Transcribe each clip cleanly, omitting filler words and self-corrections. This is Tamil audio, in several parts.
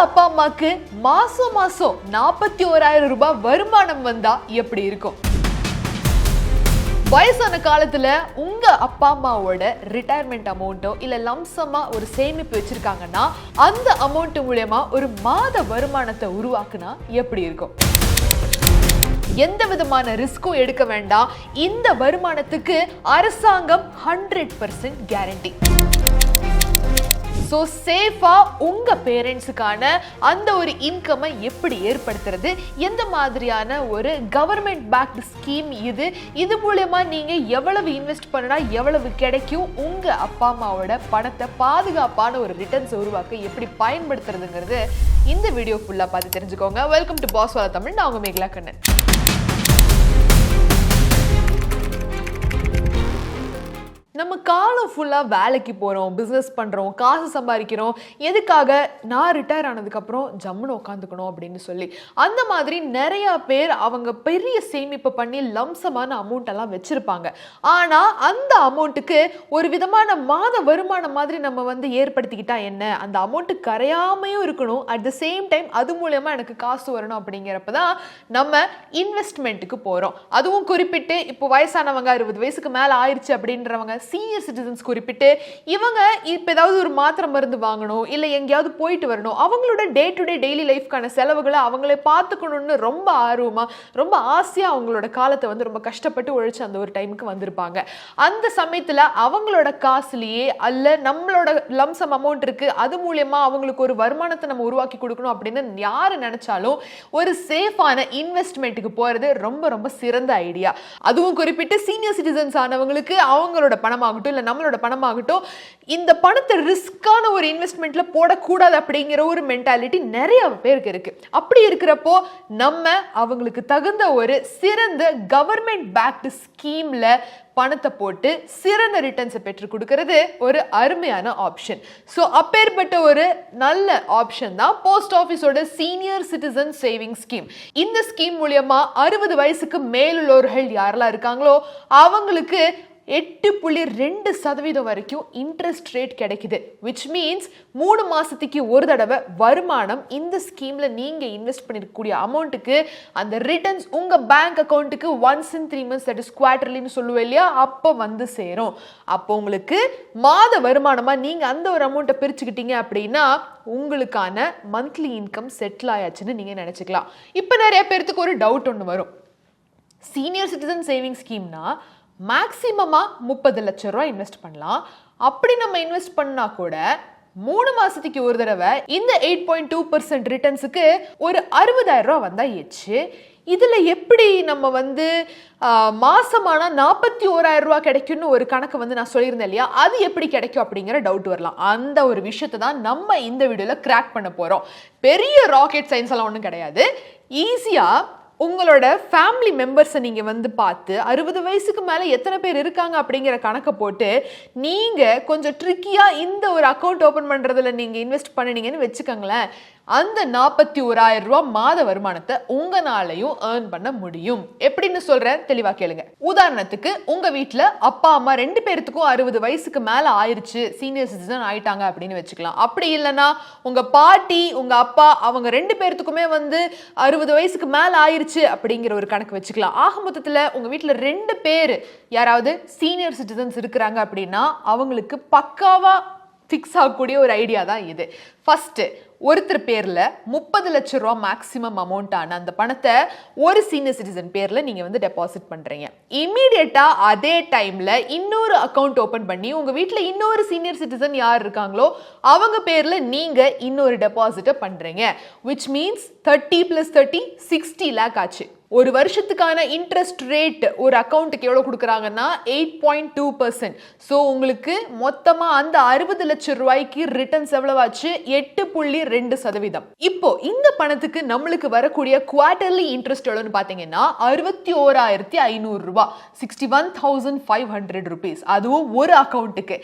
அப்பா அம்மாக்கு மாசம் 41,000 ரூபாய் வருமானம் வந்தா எப்படி இருக்கும்? வயசான காலத்துல உங்க அப்பா அம்மாவோட ரிட்டையர்மெண்ட் அமௌண்ட்டோ இல்ல லம்சமா ஒரு சேமிப்பு வச்சிருக்காங்கன்னா அந்த அமௌண்ட் மூலமா ஒரு மாத வருமானத்தை உருவாக்குனா எப்படி இருக்கும்? எந்த விதமான ரிஸ்க்கும் எடுக்க வேண்டாம். இந்த வருமானத்துக்கு அரசாங்கம் 100% கேரண்டி. ஸோ சேஃபா உங்க பேரண்ட்ஸுக்கான அந்த ஒரு இன்கம்மை எப்படி ஏற்படுத்துறது, எந்த மாதிரியான ஒரு கவர்மெண்ட் பேக்டு ஸ்கீம் இது மூலமா நீங்க எவ்வளவு இன்வெஸ்ட் பண்ணா எவ்வளவு கிடைக்கும், உங்க அப்பா அம்மாவோட பணத்தை பாதுகாப்பான ஒரு ரிட்டர்ன்ஸ் உருவாக்க எப்படி பயன்படுத்துறதுங்கிறது இந்த வீடியோ ஃபுல்லா பார்த்து தெரிஞ்சுக்கோங்க. வெல்கம் டு பாஸ் வாலா தமிழ். நான் உங்க மேகலா கண்ணன். நம்ம காலம் ஃபுல்லாக வேலைக்கு போகிறோம், பிஸ்னஸ் பண்ணுறோம், காசு சம்பாதிக்கிறோம். எதுக்காக? நான் ரிட்டையர் ஆனதுக்கப்புறம் ஜம்முன்னு உட்காந்துக்கணும் அப்படின்னு சொல்லி. அந்த மாதிரி நிறையா பேர் அவங்க பெரிய சேமிப்பு பண்ணி லம்சமான அமௌண்ட்டெல்லாம் வச்சுருப்பாங்க. ஆனால் அந்த அமௌண்ட்டுக்கு ஒரு விதமான மாத வருமானம் மாதிரி நம்ம ஏற்படுத்திக்கிட்டா என்ன, அந்த அமௌண்ட்டு கரையாமையும் இருக்கணும், அட் த சேம் டைம் அது மூலயமா எனக்கு காசு வரணும். அப்படிங்கிறப்ப தான் நம்ம இன்வெஸ்ட்மெண்ட்டுக்கு போகிறோம். அதுவும் குறிப்பிட்டு இப்போ வயசானவங்க 60 வயசுக்கு மேலே ஆயிடுச்சு அப்படின்றவங்க, சீனியர் சிட்டிசன்ஸ் குறிப்பிட்டு இவங்க இப்போ ஏதாவது ஒரு மாத்திரை மருந்து வாங்கணும், இல்லை எங்கேயாவது போயிட்டு வரணும், அவங்களோட டே டு டே டெய்லி லைஃப்கான செலவுகளை அவங்களே பார்த்துக்கணும்னு ரொம்ப ஆர்வமாக ரொம்ப ஆசையாக அவங்களோட காலத்தை ரொம்ப கஷ்டப்பட்டு உழைச்சி அந்த ஒரு டைமுக்கு வந்திருப்பாங்க. அந்த சமயத்தில் அவங்களோட காசுலேயே அல்ல நம்மளோட லம்சம் அமௌண்ட் இருக்குது, அது மூலயமா அவங்களுக்கு ஒரு வருமானத்தை நம்ம உருவாக்கி கொடுக்கணும் அப்படின்னு யார் நினைச்சாலும் ஒரு சேஃபான இன்வெஸ்ட்மெண்ட்டுக்கு போகிறது ரொம்ப ரொம்ப சிறந்த ஐடியா. அதுவும் குறிப்பிட்டு சீனியர் சிட்டிசன்ஸ் ஆனவங்களுக்கு அவங்களோட பணமாகட்டும் இல்லை நம்மளோட பணமாகட்டும், இந்த பணத்தை ரிஸ்கான ஒரு இன்வெஸ்ட்மெண்ட்ல போடக்கூடாது அப்படிங்கிற ஒரு மென்டாலிட்டி நிறைய பேருக்கு இருக்கு. அப்படி இருக்கிறப்போ நம்ம அவங்களுக்கு தகுந்த ஒரு சிறந்த கவர்மெண்ட் பேக்டு ஸ்கீம்ல பணத்தை போட்டு சிறந்த ரிட்டர்ன்ஸை பெற்று கொடுக்கிறது ஒரு அருமையான ஆப்ஷன். ஸோ அப்பேற்பட்ட ஒரு நல்ல ஆப்ஷன் தான் போஸ்ட் ஆஃபீஸோட சீனியர் சிட்டிசன் சேவிங் ஸ்கீம். இந்த ஸ்கீம் மூலியமா 60 வயசுக்கு மேலுள்ளவர்கள் யாரெல்லாம் இருக்காங்களோ அவங்களுக்கு 8.2% வரைக்கும் இன்ட்ரெஸ்ட் ரேட் கிடைக்குது. விச் மீன்ஸ் 3 மாசத்துக்கு ஒரு தடவை வருமானம் இந்த ஸ்கீம்ல நீங்க இன்வெஸ்ட் பண்ணிருக்கக்கூடிய அமௌண்ட்டுக்கு அந்த ரிட்டர்ன்ஸ் உங்க பேங்க் அக்கௌண்ட்டுக்கு once in 3 months, that is குவார்டர்லின்னு சொல்லுவோம் இல்லையா, அப்போ சேரும். அப்போ உங்களுக்கு மாத வருமானமா நீங்க அந்த ஒரு அமௌண்ட்டை பிரிச்சுக்கிட்டீங்க அப்படின்னா உங்களுக்கான மந்த்லி இன்கம் செட்டில் ஆயாச்சுன்னு நீங்க நினைச்சுக்கலாம். இப்போ நிறைய பேருக்கு ஒரு டவுட் ஒன்று வரும். சீனியர் சிட்டிசன் சேவிங் ஸ்கீம்னா மேக்சிமமா 30 லட்சம் ரூபாய் இன்வெஸ்ட் பண்ணலாம். அப்படி நம்ம இன்வெஸ்ட் பண்ணா கூட 3 மாசத்துக்கு ஒரு தடவை இந்த 8.2% ரிட்டர்ன்ஸுக்கு ஒரு 60,000 ரூபாய் வந்தா ஏச்சு. இதுல எப்படி நம்ம மாசமான 41,000 ரூபாய் கிடைக்கும்னு ஒரு கணக்கு நான் சொல்லியிருந்தேன் இல்லையா, அது எப்படி கிடைக்கும் அப்படிங்கிற டவுட் வரலாம். அந்த ஒரு விஷயத்தை தான் நம்ம இந்த வீடியோல கிராக் பண்ண போறோம். பெரிய ராக்கெட் சயின்ஸ் எல்லாம் ஒன்றும் கிடையாது. ஈஸியா உங்களோட ஃபேமிலி மெம்பர்ஸை நீங்கள் பார்த்து 60 வயசுக்கு மேலே எத்தனை பேர் இருக்காங்க அப்படிங்கிற கணக்கை போட்டு நீங்கள் கொஞ்சம் ட்ரிக்கியாக இந்த ஒரு அக்கௌண்ட் ஓப்பன் பண்ணுறதுல நீங்கள் இன்வெஸ்ட் பண்ணினீங்கன்னு வச்சுக்கோங்களேன், அந்த 41,000 ரூபாய் மாத வருமானத்தை உங்களாலையும் ஏர்ன் பண்ண முடியும். எப்படின்னு சொல்றேன், தெளிவா கேளுங்க. உதாரணத்துக்கு உங்க வீட்டுல அப்பா அம்மா 2 பேருக்கும் 60 வயசுக்கு மேல ஆயிருச்சு, சீனியர் சிட்டிசன் ஆயிட்டாங்க அப்படின்னு வச்சுக்கலாம். அப்படி இல்லைன்னா உங்க பாட்டி உங்க அப்பா அவங்க 2 பேருக்குமே 60 வயசுக்கு மேல ஆயிருச்சு அப்படிங்கிற ஒரு கணக்கு வச்சுக்கலாம். ஆக மொத்தத்துல உங்க வீட்டுல 2 பேர் யாராவது சீனியர் சிட்டிசன்ஸ் இருக்கிறாங்க அப்படின்னா அவங்களுக்கு பக்காவா ஃபிக்ஸ் ஆகக்கூடிய ஒரு ஐடியா தான் இது. ஃபர்ஸ்ட், ஒருத்தர் பேர்ல 30 லட்சம் ரூபாய் மேக்சிமம் அமௌண்டான அந்த பணத்தை ஒரு சீனியர் சிட்டிசன் பேர்ல நீங்க டெபாசிட் பண்றீங்க. இமீடியட்டா அதே டைம்ல இன்னொரு அக்கௌண்ட் ஓபன் பண்ணி உங்க வீட்டுல இன்னொரு சீனியர் சிட்டிசன் யார் இருக்காங்களோ அவங்க பேர்ல நீங்க இன்னொரு டெபாசிட்டை பண்றீங்க. விச் மீன்ஸ் 30 + 30 60 lakh ஆச்சு. ஒரு வருஷத்துக்கான இன்ட்ரெஸ்ட் ரேட் ஒரு அக்கௌண்ட்டுக்கு எவ்வளவு கொடுக்குறாங்கன்னா 8.2%. ஸோ உங்களுக்கு மொத்தமா அந்த 60 லட்சம் ரூபாய்க்கு ரிட்டர்ன்ஸ் எவ்வளவு ஆச்சு? 8.2%. இப்போ இந்த பணத்துக்கு நம்மளுக்கு வரக்கூடிய குவார்டர்லி இன்ட்ரெஸ்ட் எவ்வளவுன்னு பாத்தீங்கன்னா 61,500 ரூபாய், 61,500 rupees. அதுவும் ஒரு அக்கௌண்ட்டுக்கு.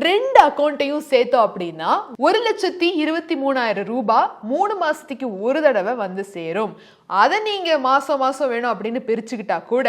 2 அக்கௌண்ட்டையும் சேர்த்தோம் அப்படின்னா 1,23,000 ரூபாய் 3 மாசத்துக்கு ஒரு தடவை சேரும். அதை நீங்க மாசம் மாசம் வேணும் அப்படின்னு பிரிச்சுக்கிட்டா கூட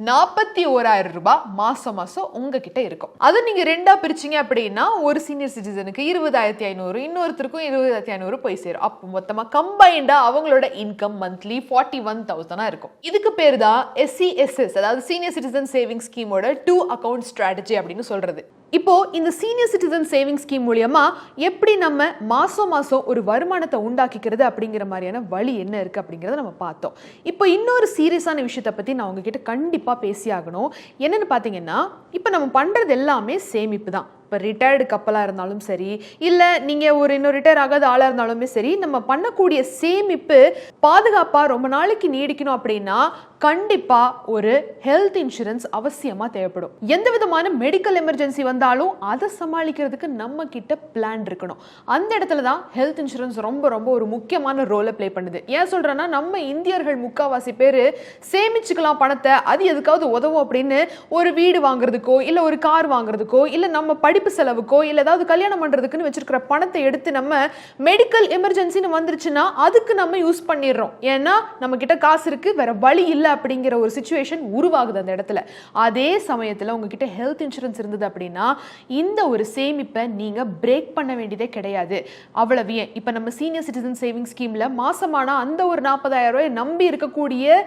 41,000 ரூபாய் மாசம் மாசம் உங்ககிட்ட இருக்கும். அது நீங்க ரெண்டா பிரிச்சீங்க அப்படின்னா ஒரு சீனியர் சிட்டிசனுக்கு 20,500, இன்னொருத்தருக்கும் 20,500 போய் சேரும். அப்போ மொத்தமா கம்பைண்டா அவங்களோட இன்கம் மந்த்லி 41,000 இருக்கும். இதுக்கு பேர் தான் SCSS, அதாவது சீனியர் சிட்டிசன் சேவிங் ஸ்கீமோட 2 அக்கவுண்ட் ஸ்ட்ராட்டஜி அப்படின்னு சொல்றது. இப்போ இந்த சீனியர் சிட்டிசன் சேவிங் ஸ்கீம் மூலமா எப்படி நம்ம மாசம் மாசம் ஒரு வருமானத்தை உண்டாக்கிக்கிறது அப்படிங்கிற மாதிரியான வழி என்ன இருக்கு அப்படிங்கறத நம்ம பார்த்தோம். இப்போ இன்னொரு சீரியஸான விஷயத்தை பத்தி நான் உங்ககிட்ட கண்டிப்பா பேசி ஆகணும். என்னன்னு பாத்தீங்கன்னா, இப்போ நம்ம பண்றது எல்லாமே சேமிப்பு தான். இப்போ ரிட்டையர்டு கப்பலாக இருந்தாலும் சரி, இல்லை நீங்கள் ஒரு இன்னும் ரிட்டையர் ஆகாத ஆளாக இருந்தாலுமே சரி, நம்ம பண்ணக்கூடிய சேமிப்பு பாதுகாப்பாக ரொம்ப நாளைக்கு நீடிக்கணும் அப்படின்னா கண்டிப்பாக ஒரு ஹெல்த் இன்சூரன்ஸ் அவசியமாக தேவைப்படும். எந்த விதமான மெடிக்கல் எமர்ஜென்சி வந்தாலும் அதை சமாளிக்கிறதுக்கு நம்ம கிட்ட பிளான் இருக்கணும். அந்த இடத்துல தான் ஹெல்த் இன்சூரன்ஸ் ரொம்ப ரொம்ப ஒரு முக்கியமான ரோலை பிளே பண்ணுது. ஏன் சொல்கிறேன்னா, நம்ம இந்தியர்கள் முக்கால்வாசி பேர் சேமிச்சுக்கலாம் பணத்தை, அது எதுக்காவது உதவும் அப்படின்னு ஒரு வீடு வாங்குறதுக்கோ இல்லை ஒரு கார் வாங்குறதுக்கோ இல்லை நம்ம படிப்பு செலவுக்கோ இல்ல ஏதாவது கல்யாணம் பண்றதுக்குன்னு வச்சிருக்கிற பணத்தை எடுத்து நம்ம மெடிக்கல் எமர்ஜென்சின்னு வந்துருச்சுன்னா அதுக்கு நம்ம யூஸ் பண்ணிடுறோம். ஏன்னா நம்ம கிட்ட காசு இருக்கு, வேற வழி இல்லை அப்படிங்கிற ஒரு சிச்சுவேஷன் உருவாகுது அந்த இடத்துல. அதே சமயத்துல உங்ககிட்ட ஹெல்த் இன்சூரன்ஸ் இருந்தது அப்படின்னா இந்த ஒரு சேமிப்பை நீங்க பிரேக் பண்ண வேண்டியதே கிடையாது. அவ்வளவு ஏன், இப்ப நம்ம சீனியர் சிட்டிசன் சேவிங் ஸ்கீம்ல மாசமான அந்த ஒரு 40,000 ரூபாய் நம்பி இருக்கக்கூடிய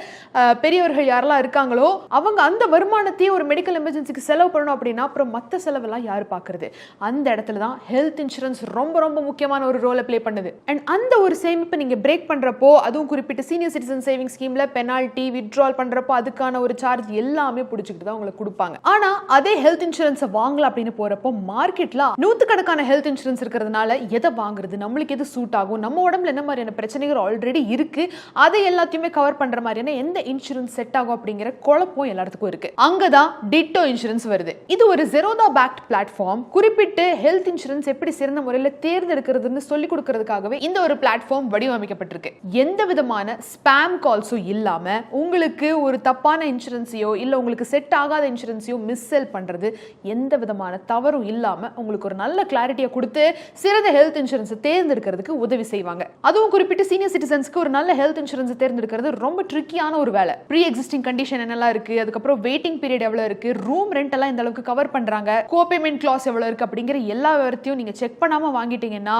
பெரியவர்கள் யாரெல்லாம் இருக்காங்களோ அவங்க அந்த வருமானத்தையே ஒரு மெடிக்கல் எமர்ஜென்சிக்கு செலவு பண்ணணும் அப்படின்னா அப்புறம் மற்ற செலவெல்லாம் யாரு பார்க்கறது? அந்த இடத்துல தான் ஹெல்த் இன்சூரன்ஸ் ரொம்ப ரொம்ப முக்கியமான ஒரு ரோலை பிளே பண்ணுது. அண்ட் அந்த ஒரு சேமிப்பை நீங்க பிரேக் பண்றப்போ, அதுவும் குறிப்பிட்ட சீனியர் சிட்டிசன் சேவிங் ஸ்கீம்ல பெனால்டி வித்ட்ரால் பண்றப்போ அதுக்கான ஒரு சார்ஜ் எல்லாமே பிடிச்சிட்டு தான் உங்களுக்கு கொடுப்பாங்க. ஆனா அதே ஹெல்த் இன்சூரன்ஸ் வாங்கலாம் அப்படின்னு போறப்போ மார்க்கெட்ல நூத்துக்கணக்கான ஹெல்த் இன்சூரன்ஸ் இருக்கிறதுனால எதை வாங்குறது, நம்மளுக்கு எது சூட் ஆகும், நம்ம உடம்புல என்ன மாதிரியான பிரச்சனைகள் ஆல்ரெடி இருக்கு, அதை எல்லாத்தையுமே கவர் பண்ற மாதிரியான எந்த இன்சூரன்ஸ் செட் ஆகும் அப்படிங்கிற குழப்பம் எல்லாத்துக்கும் இருக்கு. அங்கதான் டிட்டோ இன்சூரன்ஸ் வருது. இது ஒரு ஜெரோதா பேக்ட் பிளாட்ஃபார்ம். குறிப்பிட்டு ஹெல்த் இன்சூரன்ஸ் எப்படி சிறந்த முறையில் தேர்ந்தெடுக்கிறதுன்னு சொல்லிக் கொடுக்கிறதுக்காகவே இந்த ஒரு பிளாட்ஃபார்ம் வடிவமைக்கப்பட்டிருக்கு. எந்த விதமான ஸ்பாம் கால்ஸும் இல்லாம உங்களுக்கு ஒரு தப்பான இன்சூரன்ஸையோ இல்ல உங்களுக்கு செட் ஆகாத இன்சூரன்ஸையோ மிஸ் செல் பண்றது எந்த விதமான தவறும் இல்லாம உங்களுக்கு ஒரு நல்ல கிளாரிட்டியை கொடுத்து சிறந்த ஹெல்த் இன்சூரன்ஸை தேர்ந்தெடுக்கிறதுக்கு உதவி செய்வாங்க. அதுவும் குறிப்பிட்டு சீனியர் சிட்டிசன்ஸ்க்கு ஒரு நல்ல ஹெல்த் இன்சூரன்ஸ் தேர்ந்தெடுக்கிறது ரொம்ப ட்ரிக்கியான ஒரு வேலை. ப்ரீ எக்ஸிஸ்டிங் கண்டிஷன் என்னெல்லாம் இருக்கு, அதுக்கப்புறம் வெயிட்டிங் பீரியட் எவ்வளவு இருக்கு, ரூம் ரெண்ட் எல்லாம் இந்த அளவுக்கு கவர் பண்றாங்க, கோபேமெண்ட் கிளாஸ் எவ்வளவு இருக்கு அப்படிங்கிற எல்லா விவரத்தையும் நீங்க செக் பண்ணாம வாங்கிட்டீங்கன்னா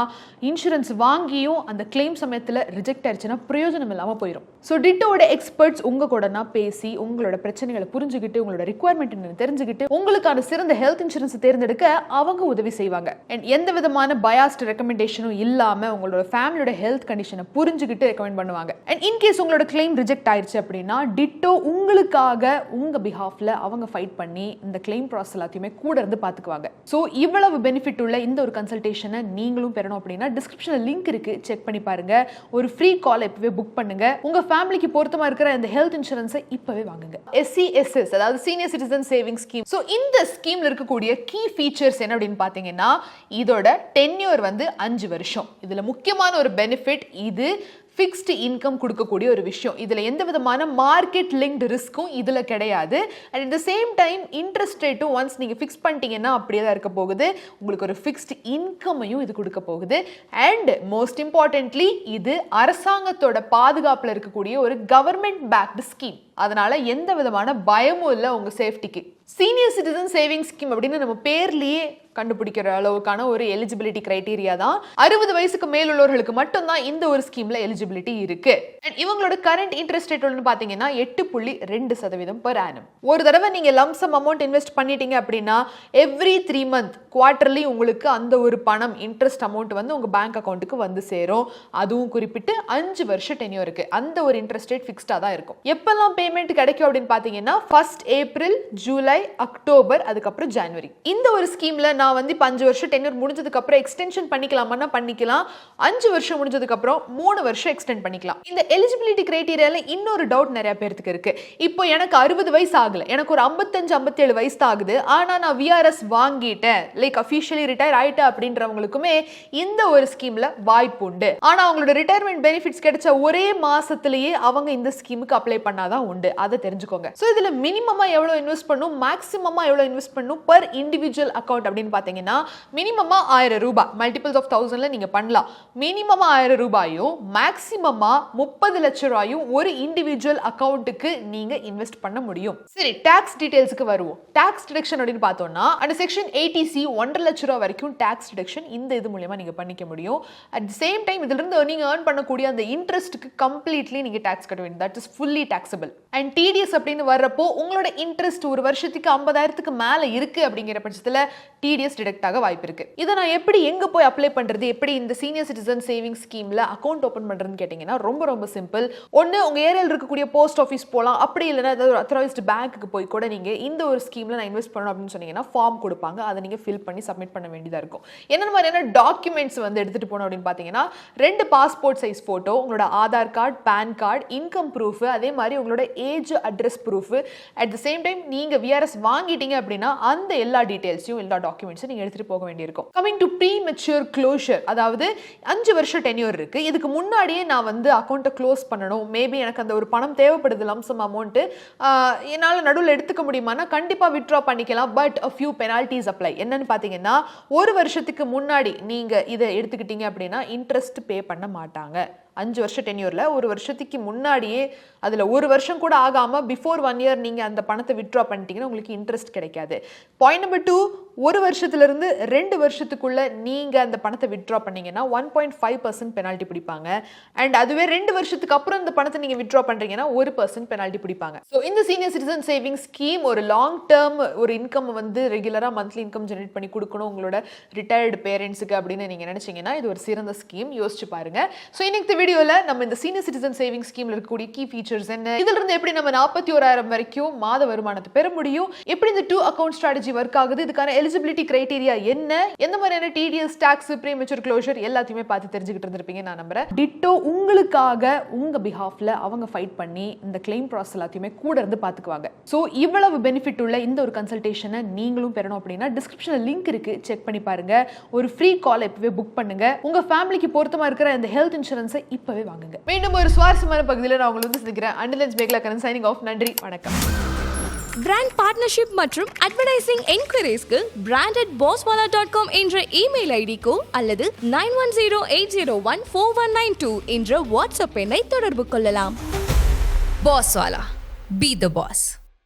இன்சூரன்ஸ் வாங்கியும் அந்த கிளைம் சமயத்துல ரிஜெக்ட் ஆயிடுச்சுன்னா பிரயோஜனம் இல்லாம போயிடும். ஸோ டிட்டோட எக்ஸ்பர்ட்ஸ் உங்க கூட பேசி உங்களோட பிரச்சனைகளை புரிஞ்சுக்கிட்டு உங்களோட ரிக்வயர்மெண்ட் தெரிஞ்சுக்கிட்டு உங்களுக்கான சிறந்த ஹெல்த் இன்சூரன்ஸ் தேர்ந்தெடுக்க அவங்க உதவி செய்வாங்க. அண்ட் எந்த விதமான பயாஸ்ட் ரெக்கமெண்டேஷனும் இல்லாம உங்களோட ஃபேமிலியோட ஹெல்த் கண்டிஷனை புரிஞ்சுக்கிட்டு ரெக்கமெண்ட் பண்ணுவாங்க. அண்ட் இன்கேஸ் உங்களோட கிளைம் ரிஜெக்ட் ஆயிடுச்சு அப்படின்னா டிட்டோ உங்களுக்காக உங்க பிஹாஃப்ல அவங்க ஃபைட் பண்ணி இந்த கிளைம் ப்ராசஸ் எல்லாத்தையுமே கூட இருந்து பாத்துக்குவாங்க. ஸோ இவ்வளவு பெனிஃபிட் உள்ள இந்த ஒரு கன்சல்டேஷனை நீங்களும் பெறணும் அப்படின்னா டிஸ்கிரிப்ஷன்ல லிங்க் இருக்கு, செக் பண்ணி பாருங்க. ஒரு ஃப்ரீ கால் இப்பவே புக் பண்ணுங்க. உங்க ஃபேமிலிக்கு பொருத்தமா இருக்கிற இந்த ஹெல்த் இன்சூரன்ஸை இப்பவே வாங்குங்க. SCSS, அதாவது senior citizen saving scheme. So இந்த ஸ்கீம்ல இருக்கக்கூடிய கீ ஃபீச்சர்ஸ் என்ன அப்படின்னு பாத்தீங்கன்னா, இதோட டென்யூர் 5 வருஷம். இதுல முக்கியமான ஒரு பெனிஃபிட், இது ஃபிக்ஸ்டு இன்கம் கொடுக்கக்கூடிய ஒரு விஷயம். இதில் எந்த விதமான மார்க்கெட் லிங்க்டு ரிஸ்க்கும் இதில் கிடையாது. And at the same time interest ரேட்டும் ஒன்ஸ் நீங்கள் ஃபிக்ஸ் பண்ணிட்டீங்கன்னா அப்படியே தான் இருக்க போகுது. உங்களுக்கு ஒரு ஃபிக்ஸ்டு இன்கமையும் இது கொடுக்க போகுது. அண்ட் மோஸ்ட் இம்பார்ட்டன்ட்லி இது அரசாங்கத்தோட பாதுகாப்பில் இருக்கக்கூடிய ஒரு கவர்மெண்ட் பேக்டு ஸ்கீம். அதனால எந்த விதமான பயமும் இல்லை உங்க சேஃப்டிக்கு. சீனியர் சிட்டிசன் சேவிங் ஸ்கீம் அப்படின்னு நம்ம பேர்லயே கண்டுபிடிக்கிற அளவுக்கான ஒரு எலிஜிபிலிட்டி கிரைட்டீரியா தான். 60 வயசுக்கு மேல் உள்ளவர்களுக்கு மட்டும்தான் இந்த ஒரு ஸ்கீம்ல எலிஜிபிலிட்டி இருக்கு. இவங்களோட கரண்ட் இன்ட்ரெஸ்ட் ரேட் பாத்தீங்கன்னா 8.2% per annum. ஒரு தடவை நீங்க லம்சம் அமௌண்ட் இன்வெஸ்ட் பண்ணிட்டீங்க அப்படின்னா எவ்ரி 3 month குவார்டர்லி உங்களுக்கு அந்த ஒரு பணம் இன்ட்ரெஸ்ட் அமௌண்ட் உங்க பேங்க் அக்கௌண்ட்டுக்கு வந்து சேரும். அதுவும் குறிப்பிட்டு 5 வருஷம் டென்யூர் இருக்கு. அந்த ஒரு இன்ட்ரெஸ்ட் ரேட் ஃபிக்ஸ்டா தான் இருக்கும். எப்பெல்லாம் பேமெண்ட் கிடைக்கும் அப்படின்னு பாத்தீங்கன்னா 1st April, July, October, அதுக்கப்புறம் January. இந்த ஒரு ஸ்கீம்ல நான் 5 வருஷம் டென்யூர் முடிஞ்சதுக்கு அப்புறம் எக்ஸ்டென்ஷன் பண்ணிக்கலாமா பண்ணிக்கலாம். 5 வருஷம் முடிஞ்சதுக்கு அப்புறம் 3 வருஷம் எக்ஸ்டெண்ட் பண்ணிக்கலாம். இந்த எலிஜிபிலிட்டி கிரைட்டீரியால இன்னொரு டவுட் நிறைய பேருக்கு இருக்கு. இப்போ எனக்கு 60 வயசு ஆகல, எனக்கு ஒரு 55-57 வயசு ஆகுது, ஆனா நான் VRS வாங்கிட்டேன், லைக் அஃபிஷியலி ரிட்டையர் ஆயிட்டேன் அப்படின்றவங்களுக்குமே இந்த ஒரு ஸ்கீம்ல வாய்ப்பு உண்டு. ஆனா அவங்களோட ரிட்டையர்மெண்ட் பெனிஃபிட்ஸ் கிடைச்ச ஒரே மாசத்திலேயே அவங்க இந்த ஸ்கீமுக்கு அப்ளை பண்ணாதான் உண்டு. அதை தெரிஞ்சுக்கோங்க. சோ இதுல மினிமமா எவ்வளவு இன்வெஸ்ட் பண்ணும், மேக்ஸிமமா எவ்வளவு இன்வெஸ்ட் பண்ணும் பர் இண்டிவிஜுவல் அக்கவுண்ட் அப்படின்னு அப்படின்னு பார்த்தீங்கன்னா மினிமமா 1000 ரூபாய், மல்டிபிள்ஸ் ஆஃப் 1000ல நீங்க பண்ணலாம். மினிமமா 1000 ரூபாயும் மேக்ஸிமமா 30 லட்சம் ரூபாயும் ஒரு இண்டிவிஜுவல் அக்கௌண்ட்டுக்கு நீங்க இன்வெஸ்ட் பண்ண முடியும். சரி, டாக்ஸ் டீடைல்ஸ்க்கு வருவோம். டாக்ஸ் டிடக்ஷன் அப்படின்னு பார்த்தோம்னா அந்த செக்ஷன் 80C 1.5 லட்சம் ரூபாய் வரைக்கும் டாக்ஸ் டிடக்ஷன் இந்த இது மூலமா நீங்க பண்ணிக்க முடியும். அட் தி சேம் டைம் இதுல இருந்து நீங்க earn பண்ணக்கூடிய அந்த இன்ட்ரெஸ்ட்க்கு கம்ப்ளீட்லி நீங்க டாக்ஸ் கட்ட வேண்டியது. That is fully taxable. And TDS அப்படின்னு வரப்போ உங்களோட இன்ட்ரெஸ்ட் ஒரு வருஷத்துக்கு 50,000க்கு மேல இருக்கு அப்படிங்கிற பட்சத்துல டிடிஎஸ் டிடக்ட் ஆக வாய்ப்பு இருக்கு. இதை நான் எப்படி எங்க போய் அப்ளை பண்றது, எப்படி இந்த சீனியர் சிட்டிசன் சேவிங் ஸ்கீம்ல அக்கௌண்ட் ஓபன் பண்றதுன்னு கேட்டீங்கன்னா ரொம்ப சிம்பிள். ஒன்னு உங்க ஏரியால இருக்கக்கூடிய போஸ்ட் ஆஃபீஸ் போலாம், அப்படி இல்லைன்னா ஏதாவது ஒரு அத்தாரைஸ்டு பேங்க்கு போய் கூட நீங்க இந்த ஒரு ஸ்கீம்ல நான் இன்வெஸ்ட் பண்ணணும் அப்படின்னு சொன்னீங்கன்னா ஃபார்ம் கொடுப்பாங்க. அதை நீங்க ஃபில் பண்ணி சப்மிட் பண்ண வேண்டியதா இருக்கும். என்ன மாதிரியான டாக்குமெண்ட்ஸ் வந்து எடுத்துட்டு போகணும் அப்படின்னு பாத்தீங்கன்னா 2 பாஸ்போர்ட் சைஸ் போட்டோ, உங்களோட Aadhaar card, pan card, income proof, அதே மாதிரி உங்களோட age address proof. At the same time நீங்க விஆர்எஸ் வாங்கிட்டீங்க அப்படின்னா அந்த எல்லா டீடைல்ஸையும் எல்லா டாக்குமெண்ட்ஸும் நீங்க எடுத்துட்டு போக வேண்டியிருக்கும். Coming to premature closure, அதாவது 5 வருஷம் டென்யூர் இருக்கு. இதுக்கு முன்னாடியே நான் வந்து அக்கௌண்ட்டை க்ளோஸ் பண்ணணும், மேபி எனக்கு அந்த ஒரு பணம் தேவைப்படுது, லம்சம் அமௌண்ட் என்னால் நடுவில் எடுத்துக்க முடியுமானா கண்டிப்பா வித்ட்ரா பண்ணிக்கலாம். But a few penalties apply. என்னன்னு பாத்தீங்கன்னா ஒரு வருஷத்துக்கு முன்னாடி நீங்க இதை எடுத்துக்கிட்டீங்க அப்படின்னா இன்ட்ரெஸ்ட் பே பண்ண மாட்டாங்க. 5 வருஷம் டென்யூர்ல ஒரு வருஷத்துக்கு முன்னாடியே அதுல ஒரு வருஷம் கூட ஆகாம பிஃபோர் 1 இயர் நீங்க அந்த பணத்தை வித்ட்ரா பண்ணிட்டீங்கன்னா உங்களுக்கு இன்ட்ரெஸ்ட் கிடைக்காது. பாயிண்ட் நம்பர் 2, ஒரு வருஷத்துல இருந்து 2 வருஷத்துக்குள்ள நீங்க அந்த பணத்தை வித்ட்ரா பண்ணீங்கன்னா 1.5% பெனால்டி பிடிப்பாங்க. அண்ட் அதுவே 2 வருஷத்துக்கு அப்புறம் இந்த பணத்தை நீங்க வித்ட்ரா பண்றீங்கன்னா 1% பெனால்டி பிடிப்பாங்க. ஸோ இந்த சீனியர் சிட்டிசன் சேவிங் ஸ்கீம் ஒரு லாங் டேர்ம் ஒரு இன்கம் வந்து ரெகுலரா மந்த்லி இன்கம் ஜெனரேட் பண்ணி கொடுக்கணும் உங்களோட ரிட்டையர்டு பேரண்ட்ஸுக்கு அப்படின்னு நீங்க நினைச்சீங்கன்னா இது ஒரு சிறந்த ஸ்கீம். யோசிச்சு பாருங்க. ஸோ இன்னைக்கு வீடியோல நம்ம இந்த சீனியர் சிட்டிசன் சேவிங் ஸ்கீம்ல இருக்கக்கூடிய கீ ஃபீச்சர்ஸ் என்ன, இதுல இருந்து எப்படி நம்ம 41,000 வரைக்கும் மாத வருமானத்தை பெற முடியும், எப்படி இந்த 2 அக்கவுண்ட் ஸ்ட்ராட்டஜி ஒர்க் ஆகுது, இதுக்கான எலிஜிபிலிட்டி கிரைட்டீரியா என்ன, எந்த மாதிரியான TDS, tax, premature closure எல்லாத்தையுமே பார்த்து தெரிஞ்சுக்கிட்டு இருந்திருப்பீங்க நான் நம்புறேன். டிட்டோ உங்களுக்காக உங்க பிஹாஃப்ல அவங்க ஃபைட் பண்ணி இந்த கிளைம் ப்ராசஸ் எல்லாத்தையுமே கூட இருந்து பார்த்துக்குவாங்க. ஸோ இவ்வளவு பெனிஃபிட் உள்ள இந்த ஒரு கன்சல்டேஷனை நீங்களும் பெறணும் அப்படின்னா டிஸ்கிரிப்ஷன்ல லிங்க் இருக்கு, செக் பண்ணி பாருங்க. ஒரு ஃப்ரீ கால் இப்பவே புக் பண்ணுங்க. உங்க ஃபேமிலிக்கு பொருத்தமா இருக்கிற இந்த ஹெல்த் இன்சூரன்ஸை இப்பவே வாங்குங்க. மீண்டும் ஒரு சுவாரஸ்யமான பகுதியில் நான் உங்களுக்கு வந்து சந்திக்கிறேன். அண்டிலன்ஸ் மேக்லா கரன் சைனிங் ஆஃப். நன்றி, வணக்கம். பிராண்ட் பார்ட்னர்ஷிப் மற்றும் அட்வர்டைசிங் என்குயரிஸ்க்கு brand@bosswala.com என்ற இமெயில் ஐடிக்கோ அல்லது 9108014192 என்ற வாட்ஸ்அப் எண்ணை தொடர்பு கொள்ளலாம். Bosswala, be the boss.